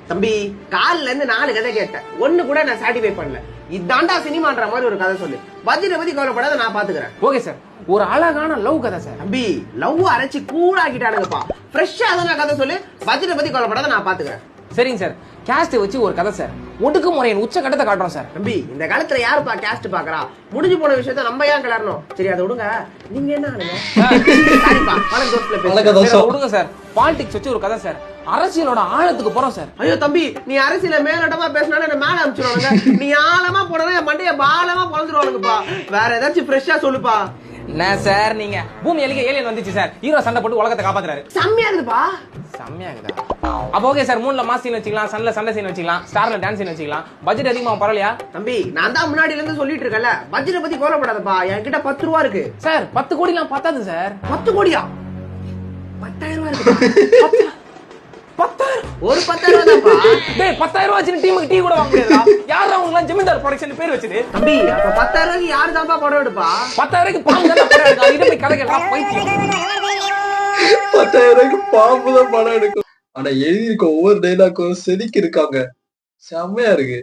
தம்பி கால்ல இருந்து 4 கதை கேட்டேன், ஒண்ணு கூட நான் சாட்டிஸ்ஃபை பண்ணல. இதாண்டா சினிமான்ற மாதிரி ஒரு கதை சொல்லு. பட்ஜெட்டை பத்தி கவலைப்படாத, நான் பாத்துக்கிறேன். ஓகே சார், ஒரு அழகான லவ் கதை சார். தம்பி லவ் அரைச்சி கூடாக்கிட்டானுங்கப்பா. ஃப்ரெஷ்ஷா எதனா கதை சொல்லு. பட்ஜெட்டை பத்தி கவலைப்படாத, நான் பாத்துக்கிறேன். சரிங்க சார், கேஸ்ட் வச்சு ஒரு கதை சார். ஒடுக்குமுறையின் உச்ச கட்டத்தை காட்டுறோம் சார். தம்பி இந்த காலத்துல யாருப்பா கேஸ்ட் பாக்குறா? முடிஞ்சு போன விஷயத்த நம்ம ஏன் கிளறணும்? சரி அதை விடுங்க. நீங்க என்ன ஆளுங்க? சரிப்பா, விடுங்க சார். பாலிடிக்ஸ் வச்சு ஒரு கதை சார். அரசியலோட ஆழத்துக்கு போறோம் சார். ஐயோ தம்பி, நீ அரசியல மேலோட்டமா பேசினாலும் என்ன மேல அனுப்பிச்சிருவானுங்க. நீ ஆழமா போனா என் மண்டைய பாலமா பொழந்துருவானுங்கப்பா. வேற ஏதாச்சும் ஃப்ரெஷ்ஷா சொல்லுப்பா. என்ன சார் நீங்க? பூமி அலிக்க ஏலியன் வந்துச்சு சார். ஹீரோ சண்டை போட்டு உலகத்தை காப்பாத்துறாரு. செம்மையா இருக்குப்பா. செம்மையா இருக்குதா? அப்ப ஓகே சார், 3ல மாஸ் சீன் வச்சுக்கலாம், சன்ல சண்டை சீன் வச்சுக்கலாம், ஸ்டார்ல டான்ஸ் சீன் வச்சுக்கலாம். பட்ஜெட் அதிகமா பரவாயில்லையா? தம்பி நான் தான் முன்னாடில இருந்து சொல்லிட்டு இருக்கல, பட்ஜெட் பத்தி கவலைப்படாதப்பா. என்கிட்ட 10 ரூபா இருக்கு சார். 10 கோடிலாம் பத்தாது சார். 10 கோடியா? 10,000 ரூபாய் இருக்கு. 10,000? ஒரு 10,000 தான்ப்பா. டேய் 10,000 வச்சு டீமுக்கு டீ கூட வாங்க முடியாதா? யாரா உங்களுக்கு ஜமீன்தார் ப்ரொடக்ஷன் பேர் வச்சது? தம்பி அப்ப 10,000 ரூபாய்க்கு யாரு தான்ப்பா படம் எடுப்பா? 10,000 பாம்பு தான் படம் எடுக்கும். இத போய் கதை கேட்டா பைத்தியம். 10,000 பாம்பு தான் படம் எடுக்கும். ஆனா எழுதியிருக்க ஒவ்வொரு டைலாக்கும் செதுக்கி இருக்காங்க. செம்மையா இருக்கு.